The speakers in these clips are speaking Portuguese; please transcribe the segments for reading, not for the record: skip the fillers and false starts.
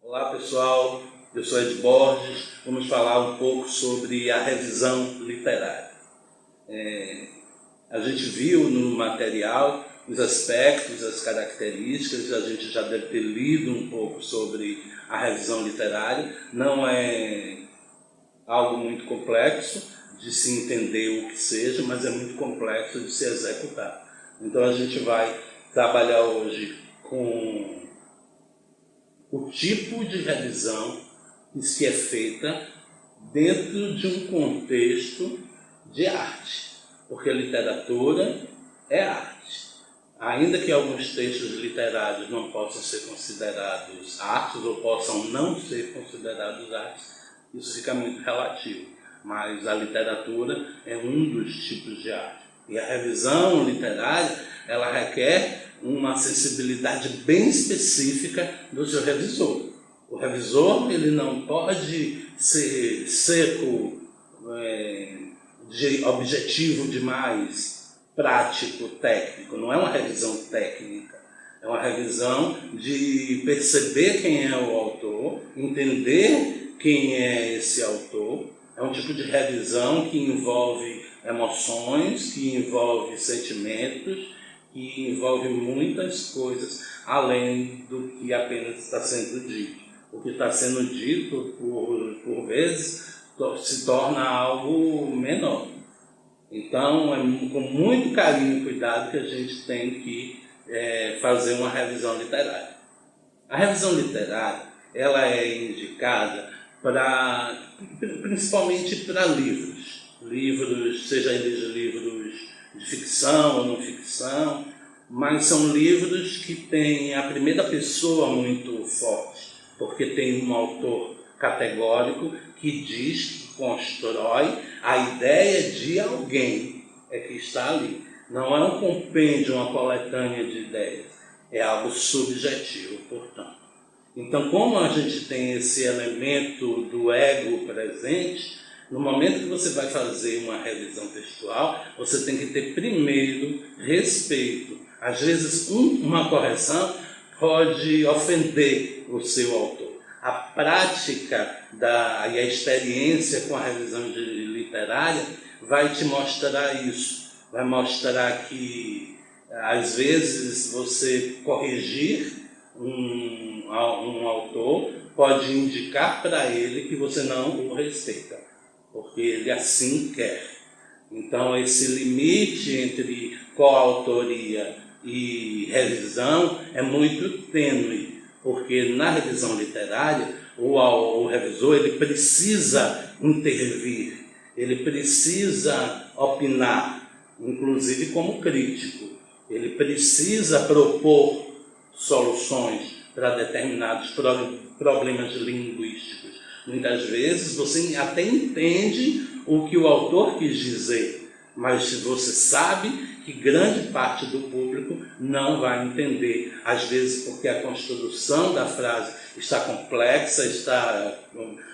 Olá pessoal, eu sou Ed Borges, vamos falar um pouco sobre a revisão literária. A gente viu no material os aspectos, as características, a gente já deve ter lido um pouco sobre a revisão literária, não é algo muito complexo de se entender o que seja, mas é muito complexo de se executar. Então a gente vai trabalhar hoje com o tipo de revisão que é feita dentro de um contexto de arte, porque literatura é arte. Ainda que alguns textos literários não possam ser considerados artes ou possam não ser considerados artes, isso fica muito relativo, mas a literatura é um dos tipos de arte. E a revisão literária, ela requer uma sensibilidade bem específica do seu revisor. O revisor, ele não pode ser seco, de objetivo demais, prático, técnico. Não é uma revisão técnica, é uma revisão de perceber quem é o autor, entender quem é esse autor. É um tipo de revisão que envolve emoções, que envolve sentimentos, que envolve muitas coisas além do que apenas está sendo dito. O que está sendo dito, por vezes, se torna algo menor. Então, é com muito carinho e cuidado que a gente tem que fazer uma revisão literária. A revisão literária, ela é indicada principalmente para livros, seja eles livros de ficção ou não ficção, mas são livros que têm a primeira pessoa muito forte, porque tem um autor categórico que diz, que constrói a ideia de alguém que está ali. Não é um compêndio, uma coletânea de ideias, é algo subjetivo, portanto. Então, como a gente tem esse elemento do ego presente, no momento que você vai fazer uma revisão textual, você tem que ter primeiro respeito. Às vezes, uma correção pode ofender o seu autor. A prática e a experiência com a revisão literária vai te mostrar isso. Vai mostrar que, às vezes, você corrigir um autor pode indicar para ele que você não o respeita, porque ele assim quer. Então, esse limite entre coautoria e revisão é muito tênue, porque na revisão literária o revisor ele precisa intervir, ele precisa opinar, inclusive como crítico, ele precisa propor soluções para determinados problemas linguísticos. Muitas vezes você até entende o que o autor quis dizer, mas você sabe que grande parte do público não vai entender. Às vezes porque a construção da frase está complexa,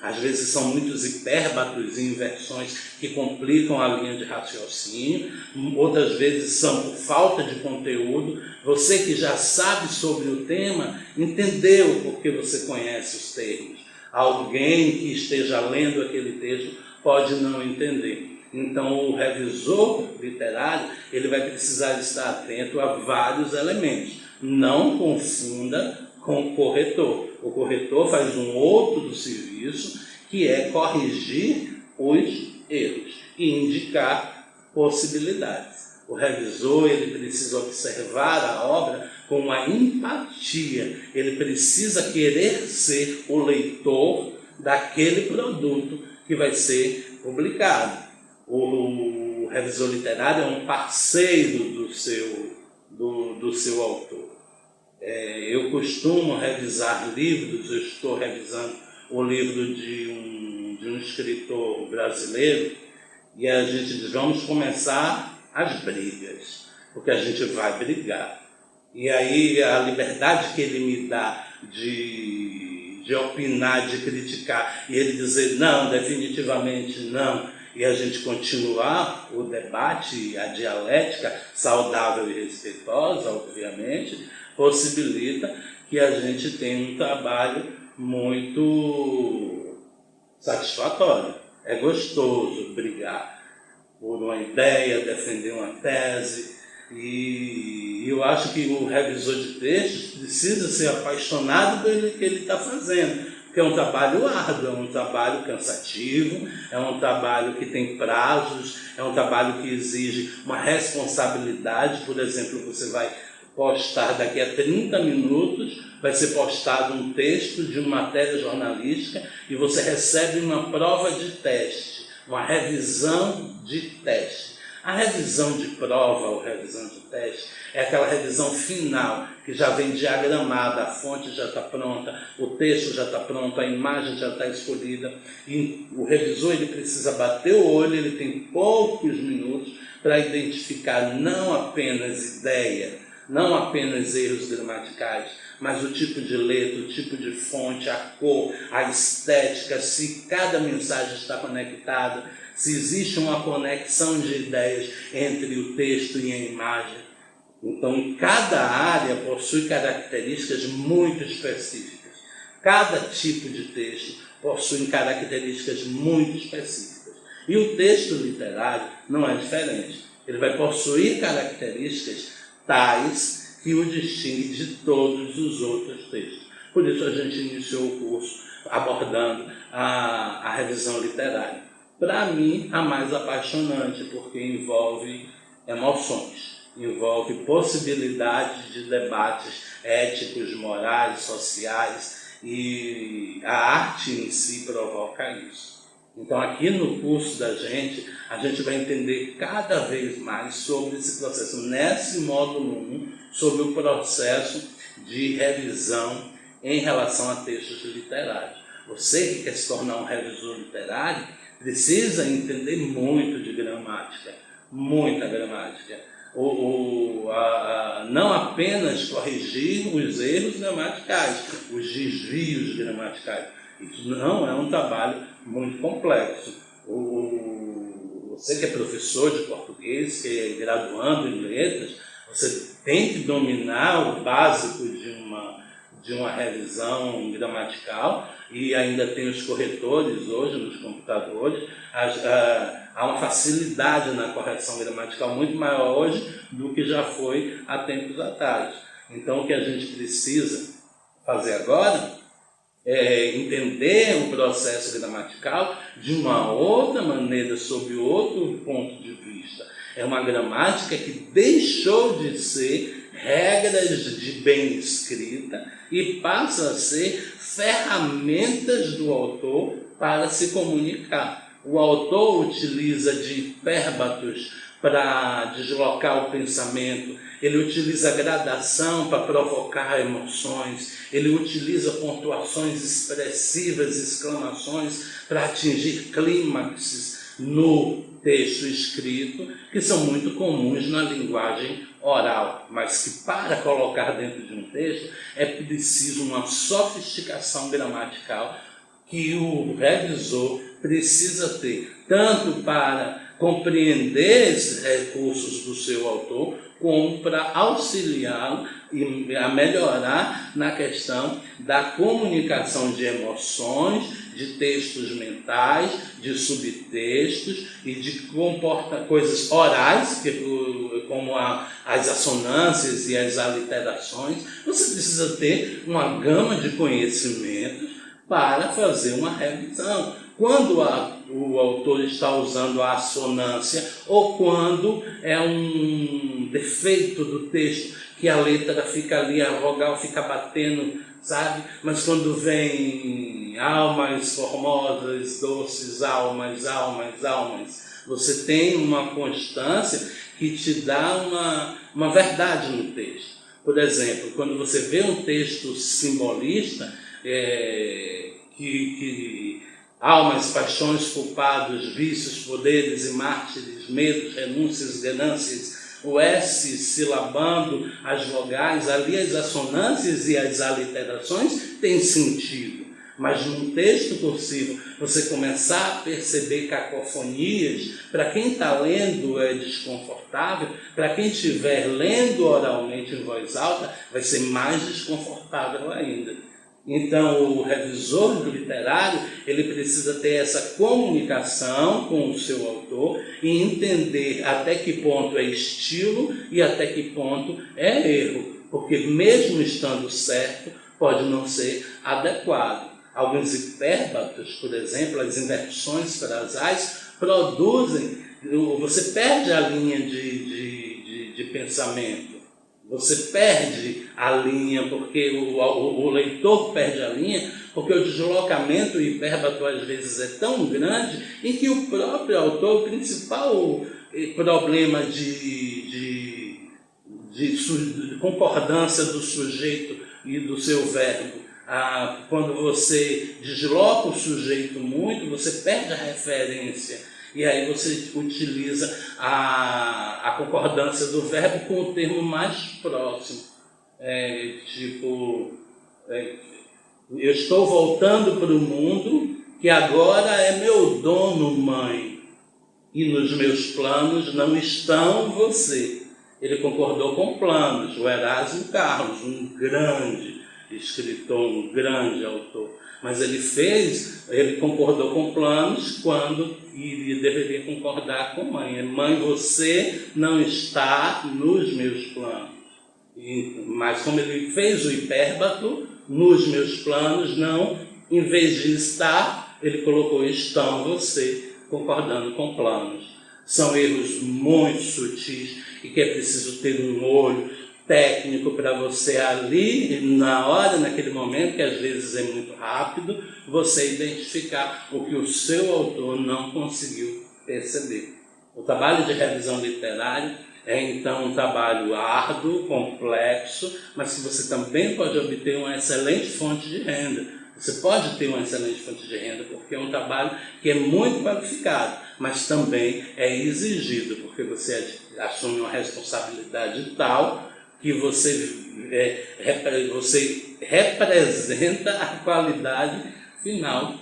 às vezes são muitos hipérbatos e inversões que complicam a linha de raciocínio, outras vezes são por falta de conteúdo. Você que já sabe sobre o tema, entendeu porque você conhece os termos. Alguém que esteja lendo aquele texto pode não entender. Então, o revisor literário ele vai precisar estar atento a vários elementos. Não confunda com o corretor. O corretor faz um outro do serviço, que é corrigir os erros e indicar possibilidades. O revisor ele precisa observar a obra com uma empatia. Ele precisa querer ser o leitor daquele produto que vai ser publicado. O revisor literário é um parceiro do seu autor. Eu costumo revisar livros, eu estou revisando o livro de um escritor brasileiro, e a gente diz, vamos começar as brigas, porque a gente vai brigar. E aí a liberdade que ele me dá de opinar, de criticar, e ele dizer não, definitivamente não, e a gente continuar o debate, a dialética saudável e respeitosa, obviamente, possibilita que a gente tenha um trabalho muito satisfatório. É gostoso brigar por uma ideia, defender uma tese, e eu acho que o revisor de textos precisa ser apaixonado pelo que ele está fazendo, porque é um trabalho árduo, é um trabalho cansativo, é um trabalho que tem prazos, é um trabalho que exige uma responsabilidade. Por exemplo, você vai postar daqui a 30 minutos, vai ser postado um texto de uma matéria jornalística e você recebe uma prova de teste, uma revisão de teste. A revisão de prova ou revisão de teste é aquela revisão final, que já vem diagramada, a fonte já está pronta, o texto já está pronto, a imagem já está escolhida, e o revisor ele precisa bater o olho, ele tem poucos minutos para identificar não apenas ideia, não apenas erros gramaticais, mas o tipo de letra, o tipo de fonte, a cor, a estética, se cada mensagem está conectada, se existe uma conexão de ideias entre o texto e a imagem. Então, cada área possui características muito específicas. Cada tipo de texto possui características muito específicas. E o texto literário não é diferente. Ele vai possuir características tais que o distingue de todos os outros textos. Por isso a gente iniciou o curso abordando a revisão literária. Para mim, a mais apaixonante, porque envolve emoções, envolve possibilidades de debates éticos, morais, sociais, e a arte em si provoca isso. Então, aqui no curso da gente, a gente vai entender cada vez mais sobre esse processo, nesse módulo 1, sobre o processo de revisão em relação a textos literários. Você que quer se tornar um revisor literário, precisa entender muito de gramática, muita gramática. Não apenas corrigir os erros gramaticais, os desvios gramaticais. Isso não é um trabalho muito complexo. Você que é professor de português, que é graduando em letras, você tem que dominar o básico de uma revisão gramatical, e ainda tem os corretores hoje nos computadores. Há uma facilidade na correção gramatical muito maior hoje do que já foi há tempos atrás. Então, o que a gente precisa fazer agora é entender o processo gramatical de uma outra maneira, sob outro ponto de vista. É uma gramática que deixou de ser regras de bem escrita e passa a ser ferramentas do autor para se comunicar. O autor utiliza de hipérbatos para deslocar o pensamento, ele utiliza gradação para provocar emoções, ele utiliza pontuações expressivas, exclamações, para atingir clímaxes no texto escrito, que são muito comuns na linguagem oral, mas que para colocar dentro de um texto é preciso uma sofisticação gramatical que o revisor precisa ter, tanto para compreender esses recursos do seu autor, como para auxiliá-lo a melhorar na questão da comunicação de emoções, de textos mentais, de subtextos e de coisas orais, como as assonâncias e as aliterações. Você precisa ter uma gama de conhecimentos para fazer uma revisão. Quando o autor está usando a assonância, ou quando é um defeito do texto, que a letra fica ali, a vogal fica batendo, sabe? Mas quando vem almas formosas, doces almas, almas, almas, você tem uma constância que te dá uma verdade no texto. Por exemplo, quando você vê um texto simbolista, que almas, paixões, culpados, vícios, poderes e mártires, medos, renúncias, ganâncias, o S silabando as vogais, ali as assonâncias e as aliterações têm sentido. Mas num texto cursivo, você começar a perceber cacofonias, para quem está lendo é desconfortável, para quem estiver lendo oralmente em voz alta, vai ser mais desconfortável ainda. Então, o revisor literário, ele precisa ter essa comunicação com o seu autor e entender até que ponto é estilo e até que ponto é erro, porque mesmo estando certo, pode não ser adequado. Alguns hipérbatos, por exemplo, as inversões frasais, produzem, você perde a linha de pensamento. Você perde a linha, porque o leitor perde a linha, porque o deslocamento hipérbato às vezes é tão grande, em que o próprio autor, o principal problema de concordância do sujeito e do seu verbo, quando você desloca o sujeito muito, você perde a referência. E aí você utiliza a concordância do verbo com o termo mais próximo. Eu estou voltando para o mundo que agora é meu dono, mãe. E nos meus planos não estão você. Ele concordou com planos. O Erasmo Carlos, um grande escritor, um grande autor. Mas ele concordou com planos quando ele deveria concordar com mãe. Mãe, você não está nos meus planos. Mas como ele fez o hipérbato, nos meus planos, não, em vez de estar, ele colocou estão você, concordando com planos. São erros muito sutis e que é preciso ter um olho técnico para você ali, na hora, naquele momento, que às vezes é muito rápido, você identificar o que o seu autor não conseguiu perceber. O trabalho de revisão literária é então um trabalho árduo, complexo, mas que você também pode obter uma excelente fonte de renda. Você pode ter uma excelente fonte de renda porque é um trabalho que é muito qualificado, mas também é exigido, porque você assume uma responsabilidade tal que você representa a qualidade final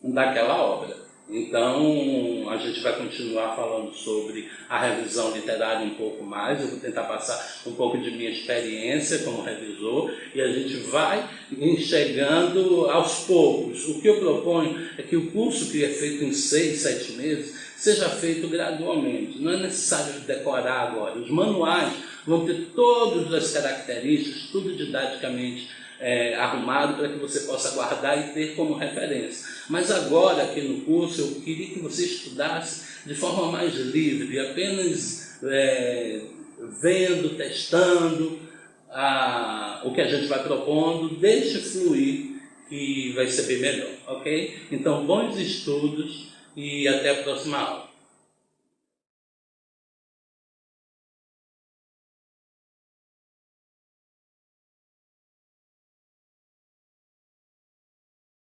daquela obra. Então, a gente vai continuar falando sobre a revisão literária um pouco mais. Eu vou tentar passar um pouco de minha experiência como revisor e a gente vai enxergando aos poucos. O que eu proponho é que o curso, que é feito em 6, 7 meses, seja feito gradualmente. Não é necessário decorar agora. Os manuais vão ter todas as características, tudo didaticamente arrumado para que você possa guardar e ter como referência. Mas agora, aqui no curso, eu queria que você estudasse de forma mais livre, apenas vendo, testando o que a gente vai propondo, deixe fluir, que vai ser bem melhor, ok? Então, bons estudos e até a próxima aula.